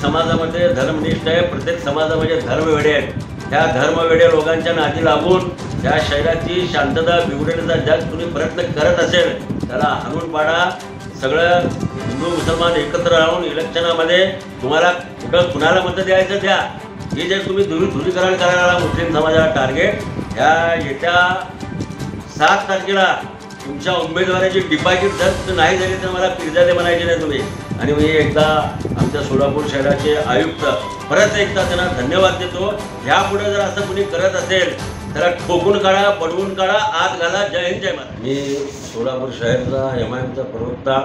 समाजामध्ये धर्मनिष्ठ आहे, प्रत्येक समाजामध्ये धर्मवेडे आहेत। त्या धर्मवेड्या लोकांच्या नादी लागून त्या शहराची शांतता बिघडवण्याचा ज्या तुम्ही प्रयत्न करत असेल त्याला हाणून पाडा। सगळं हिंदू मुसलमान एकत्र राहून इलेक्शनामध्ये तुम्हाला कुठं कुणाला मत द्यायचं द्या। हे जे तुम्ही ध्रुवीकरण करायला मुस्लिम समाजाला टार्गेट, ह्या येत्या 7 तारखेला तुमच्या उमेदवाराची डिपॉझिट जर नाही झाली तर मला पिरजादे म्हणायचे नाही तुम्ही। आणि मी एकदा आमच्या सोलापूर शहराचे आयुक्त परत एकदा त्यांना धन्यवाद देतो। ह्यापुढे जर असं कुणी करत असेल त्याला ठोकून काढा, पडवून काढा, आत घाला। जय हिंद, जय महाराज। मी सोलापूर शहराचा MIMचा प्रवक्ता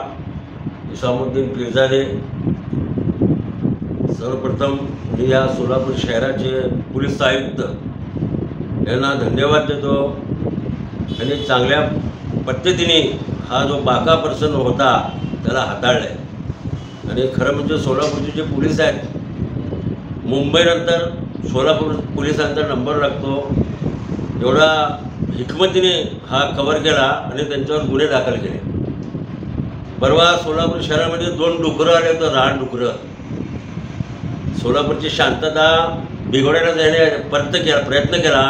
इसामुद्दीन पिरजादे। सर्वप्रथम मी या सोलापूर शहराचे पोलीस आयुक्त यांना धन्यवाद देतो। आणि चांगल्या पद्धतीने हा जो बाका प्रसन्न होता त्याला हाताळला आहे। आणि खरं म्हणजे सोलापूरचे जे पोलीस आहेत, मुंबईनंतर सोलापूर पोलिसांचा नंबर लागतो, एवढा हिकमतीने हा कव्हर केला आणि त्यांच्यावर गुन्हे दाखल केले। परवा सोलापूर शहरामध्ये 2 डुकरं आले होते, रान डुकरं। सोलापूरची शांतता बिघडवण्याचा याने प्रयत्न केला।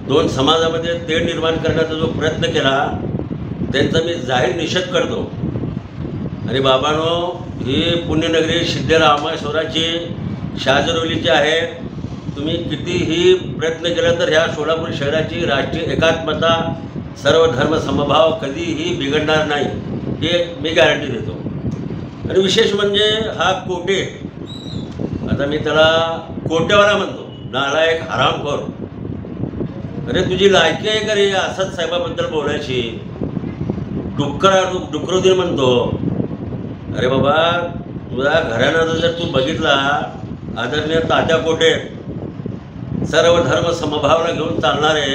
2 समाजामध्ये तेढ निर्माण करण्याचा जो प्रयत्न केला त्यांचा मी जाहीर निषेध करतो। आणि बाबांनो, ही पुण्यनगरी सिद्धरामेश्वराची शाहजरोलीची आहे। तुम्ही कितीही प्रयत्न केला तर ह्या सोलापूर शहराची राष्ट्रीय एकात्मता, सर्व धर्म समभाव कधीही बिघडणार नाही, हे मी गॅरंटी देतो। आणि विशेष म्हणजे हा कोटे, आता मी त्याला कोटेवाला म्हणतो, नालायक हरामखोर। अरे तुझी लायकी आहे का रे असद साहेबाबद्दल बोलायची? डुकरोदीन म्हणतो। अरे बाबा, तुझ्या घराण्याचा जर तू बघितला, आदरणीय तात्या कोटे सर्व धर्म समभावना घेऊन चालणारे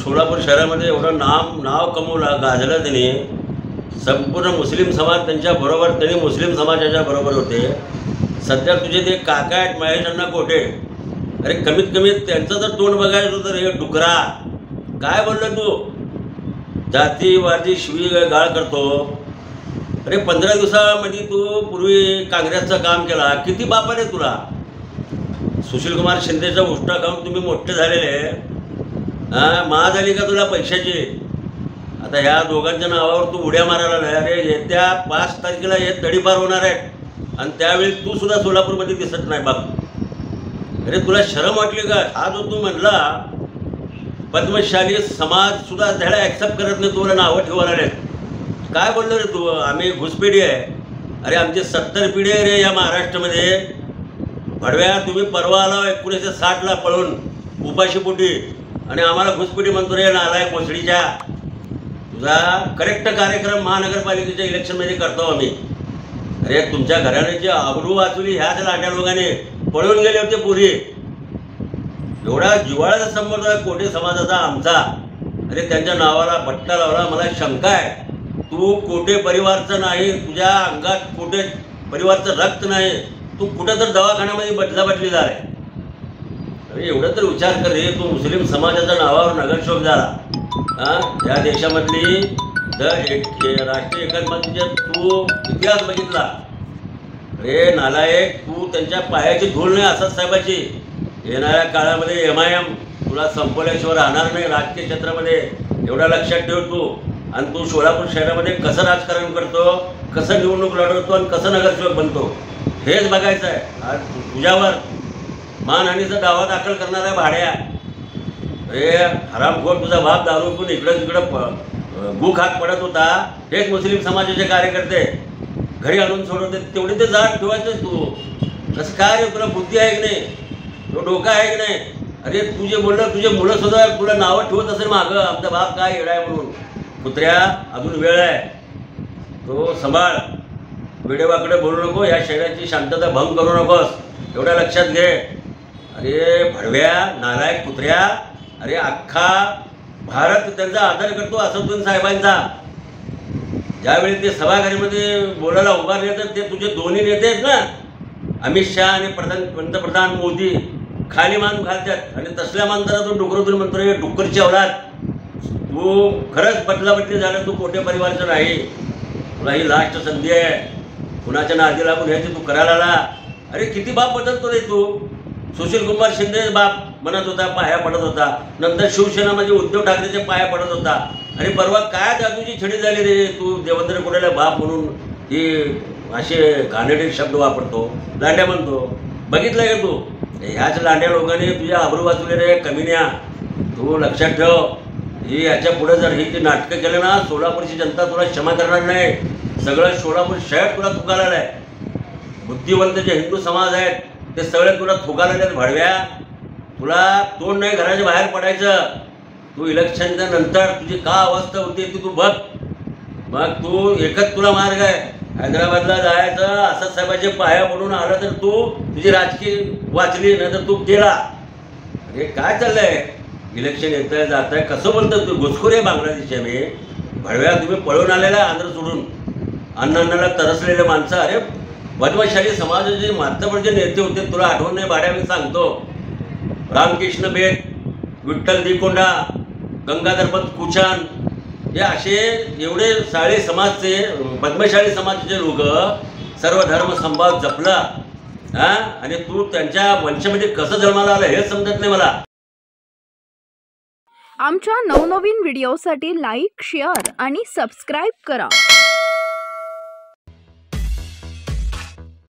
सोलापूर शहरामध्ये एवढं नाव कमवलं, गाजलं त्यांनी। संपूर्ण मुस्लिम समाज त्यांच्याबरोबर, त्यांनी मुस्लिम समाजाच्या बरोबर होते। सध्या तुझे ते काका आहेत महेश अण्णा कोटे, अरे कमीत कमी त्यांचं जर तोंड बघायचं होतं रे डुकरा। काय बोललं तू? जातीवादी शिवी गाळ करतो। अरे 15 दिवसामध्ये तू पूर्वी काँग्रेसचं काम केला, किती बाप आहे तुला? सुशीलकुमार शिंदेचा उष्टा खाऊन तुम्ही मोठे झालेले, माज आली का तुला पैशाची? आता ह्या दोघांच्या नावावर तू उड्या मारायला नाही। अरे येत्या 5 तारखेला हे तडीपार होणार आहेत आणि त्यावेळी तू सुद्धा सोलापूरमध्ये दिसत नाही बाप। अरे तुला शरम वाटली का? हा जो तू म्हणला पद्मशाली समाज सुद्धा त्याला ॲक्सेप्ट करत नाही, तुला नावं ठेवायला आहेत। काय बोललो रे तू? आम्ही घुसपिढी आहे। अरे आमची 70 पिढी आहे रे या महाराष्ट्रामध्ये। भडव्या, तुम्ही परवा आला 1960ला पळून उपाशीपोटी आणि आम्हाला घुसपिढी म्हणतो रे नालायक भोसडीच्या। तुझा करेक्ट कार्यक्रम महानगरपालिकेच्या इलेक्शनमध्ये करतो आम्ही। अरे तुमच्या घराण्याची आबरू वाचवली ह्याच लाट्या लोकांनी, पळून गेले होते पुरी। एवढा जिव्हाळ्याचा संबंध आहे कोटे समाजाचा आमचा। अरे त्यांच्या नावाला भट्टा लावला। मला शंका आहे, तू कोटे परिवारचं नाही, तुझ्या अंगात कोटे परिवारचं रक्त नाही, तू कुठं तर दवाखान्यामध्ये बदली झालाय। अरे एवढं तर विचार कर रे, तू मुस्लिम समाजाच्या नावावर नगरशोक झाला। या देशामधली राष्ट्रीय एकात्मतेचा तू इतिहास बघितला। अरे नालायक, तू त्यांच्या पायाची धूळ नाही असद साहेबाची। येणाऱ्या काळामध्ये MIM तुला संपल्याशिवाय राहणार नाही राजकीय क्षेत्रामध्ये, एवढा लक्षात ठेव तू। आणि तू सोलापूर शहरामध्ये कसं राजकारण करतो, कसं निवडणूक लढवतो आणि कसं नगरसेवक बनतो, हेच बघायचं आहे। आज तुझ्यावर मानहानीचा दावा दाखल करणार आहे भाड्या। अरे हरामखोर, तुझा बाप दारू पिऊन इकडं तिकडं गू खात पडत होता, हेच मुस्लिम समाजाचे कार्यकर्ते घरी आणून सोडवते। तेवढी ते जाण ठेवायचं तू। कसं काय रे, तुला बुद्धी आहे की नाही? तो डोका आहे की नाही? अरे तू जे बोललं, तुझे मुलं सुद्धा तुला नावं ठेवत असेल मागं, आमचा बाप काय येडा आहे म्हणून। कुत्र्या, अजून वेळ आहे, तो सांभाळ, वेडेवाकडे बोलू नको, या शहराची शांतता भंग करू नकोस, एवढ्या लक्षात घे। अरे भडव्या, नालायक कुत्र्या, अरे अख्खा भारत त्यांचा आदर करतो असदुद्दीन साहेबांचा। ज्यावेळी ते सभागृहामध्ये बोलायला उभारले तर ते तुझे दोन्ही नेते आहेत ना, अमित शहा आणि पंतप्रधान मोदी, खाली मान घालतात आणि तसल्या मानताना तो डुकरोदून म्हणतो रे डुक्करची औलाद। तू खरंच बदलाबदली झालं, तू कोटे परिवारचं नाही। तुला ही लास्ट संधी आहे, कुणाच्या नादी लागून ह्याची तू करायला आला। अरे किती बाप बदलतो रे तू. सुशील कुमार शिंदे बाप म्हणत होता, पाया पडत होता. नंतर शिवसेना म्हणजे उद्धव ठाकरेचे पाया पडत होता. आणि परवा काय जादूची छडी झाली रे, तू देवेंद्र कोड्याला बाप म्हणून ही असे घाणेरडे शब्द वापरतो, लांड्या म्हणतो. बघितलं का तू? ह्याच लांड्या लोकांनी तुझ्या आबरू वाचले रे कमीन्या. तू लक्षात ठेव, ही याच्या पुढे जर ही ती नाटकं केलं ना, सोलापूरची जनता तुला क्षमा करणार नाही. सगळं सोलापूर शहर तुला थुकायला आहे. बुद्धिवंत जे हिंदू समाज आहेत ते सगळे तुला थुकायला आहेत. भडव्या, तुला तोंड नाही घराच्या बाहेर पडायचं. तू इलेक्शनच्या नंतर तुझी का अवस्था होती ती तू बघ. मग तू एकच तुला मार्ग आहे, हैदराबादला जायचं, असं साहेबाचे पाया पडून आलं तर तू तुझी राजकीय वाचली, नाही तर तू केला. अरे काय चाललंय? इलेक्शन येत आहे जात आहे, कसं बोलतं तू? घुसखोरी आहे बांगलादेशी आम्ही. भडव्या, तुम्ही पळून आलेला आंध्र सोडून. अन्नाला तरसलेले माणसं. अरे बदमाशाली समाजाचे मातब्बरचे नेते होते, तुला आठवण नाही? भाड्या मी सांगतो. रामकृष्ण बेट, विठ्ठल दिकोंडा, गंगाधरपंत कुचान, हे असे एवढे साळे समाजचे बदमाशाली समाजाचे लोक सर्व धर्म संभाव जपला. हां, आणि तू त्यांच्या वंशामध्ये कसं जन्माला आलं हेच समजत नाही मला. आमच्या नवनवीन व्हिडिओसाठी लाईक, शेअर आणि सबस्क्राईब करा.